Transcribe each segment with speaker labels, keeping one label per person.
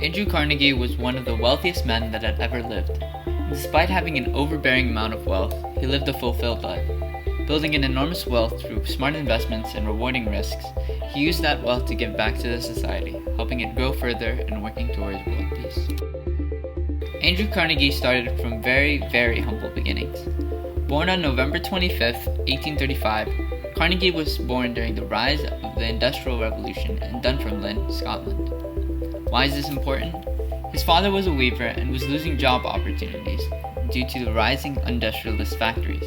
Speaker 1: Andrew Carnegie was one of the wealthiest men that had ever lived. Despite having an overbearing amount of wealth, he lived a fulfilled life. Building an enormous wealth through smart investments and rewarding risks, he used that wealth to give back to the society, helping it grow further and working towards world peace. Andrew Carnegie started from very, very humble beginnings. Born on November 25, 1835, Carnegie was born during the rise of the Industrial Revolution in Dunfermline, Scotland. Why is this important? His father was a weaver and was losing job opportunities due to the rising industrialist factories.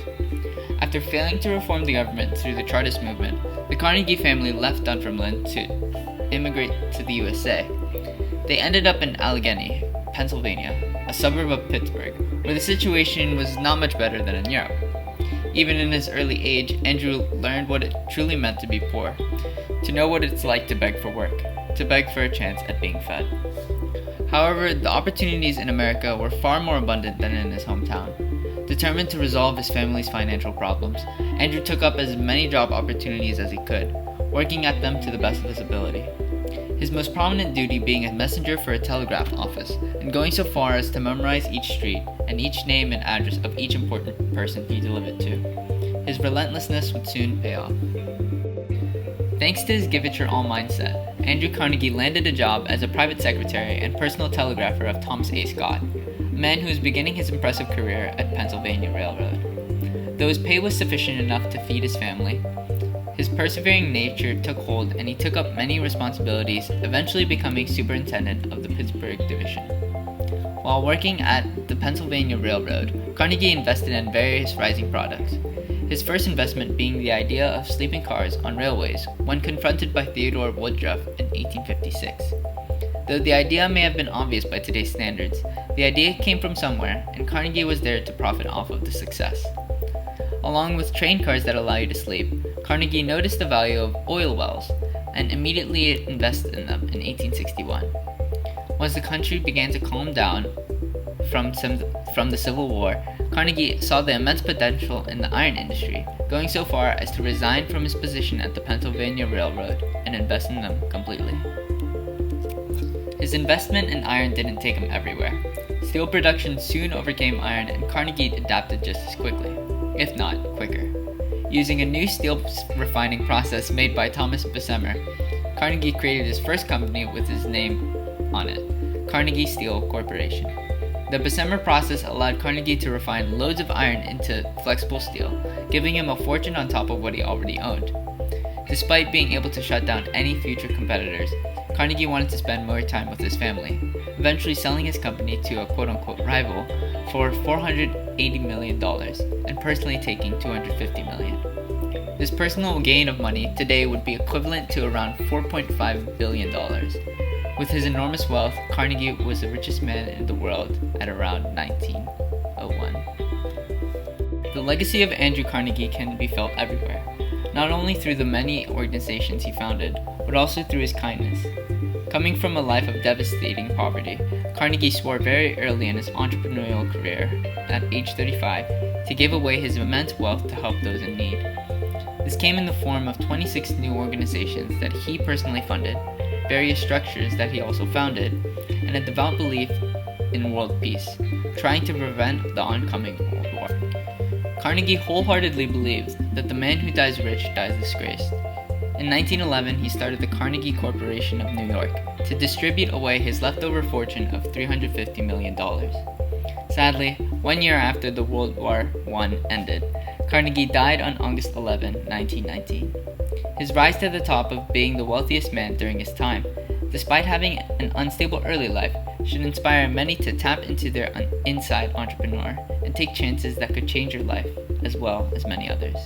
Speaker 1: After failing to reform the government through the Chartist movement, the Carnegie family left Dunfermline to immigrate to the USA. They ended up in Allegheny, Pennsylvania, a suburb of Pittsburgh, where the situation was not much better than in Europe. Even in his early age, Andrew learned what it truly meant to be poor, to know what it's like to beg for work, to beg for a chance at being fed. However, the opportunities in America were far more abundant than in his hometown. Determined to resolve his family's financial problems, Andrew took up as many job opportunities as he could, working at them to the best of his ability. His most prominent duty being a messenger for a telegraph office, and going so far as to memorize each street and each name and address of each important person he delivered to. His relentlessness would soon pay off. Thanks to his give-it-your-all mindset, Andrew Carnegie landed a job as a private secretary and personal telegrapher of Thomas A. Scott, a man who was beginning his impressive career at Pennsylvania Railroad. Though his pay was sufficient enough to feed his family, his persevering nature took hold and he took up many responsibilities, eventually becoming superintendent of the Pittsburgh Division. While working at the Pennsylvania Railroad, Carnegie invested in various rising products. His first investment being the idea of sleeping cars on railways when confronted by Theodore Woodruff in 1856. Though the idea may have been obvious by today's standards, the idea came from somewhere, and Carnegie was there to profit off of the success. Along with train cars that allow you to sleep, Carnegie noticed the value of oil wells and immediately invested in them in 1861. Once the country began to calm down from the Civil War, Carnegie saw the immense potential in the iron industry, going so far as to resign from his position at the Pennsylvania Railroad and invest in them completely. His investment in iron didn't take him everywhere. Steel production soon overcame iron, and Carnegie adapted just as quickly, if not quicker. Using a new steel refining process made by Thomas Bessemer, Carnegie created his first company with his name on it, Carnegie Steel Corporation. The Bessemer process allowed Carnegie to refine loads of iron into flexible steel, giving him a fortune on top of what he already owned. Despite being able to shut down any future competitors, Carnegie wanted to spend more time with his family, eventually selling his company to a quote-unquote rival for $480 million and personally taking $250 million. This personal gain of money today would be equivalent to around $4.5 billion. With his enormous wealth, Carnegie was the richest man in the world at around 1901. The legacy of Andrew Carnegie can be felt everywhere, not only through the many organizations he founded, but also through his kindness. Coming from a life of devastating poverty, Carnegie swore very early in his entrepreneurial career, at age 35, to give away his immense wealth to help those in need. This came in the form of 26 new organizations that he personally funded, various structures that he also founded, and a devout belief in world peace, trying to prevent the oncoming World War. Carnegie wholeheartedly believed that the man who dies rich dies disgraced. In 1911, he started the Carnegie Corporation of New York to distribute away his leftover fortune of $350 million. Sadly, 1 year after the World War I ended, Carnegie died on August 11, 1919. His rise to the top of being the wealthiest man during his time, despite having an unstable early life, should inspire many to tap into their inside entrepreneur and take chances that could change your life, as well as many others.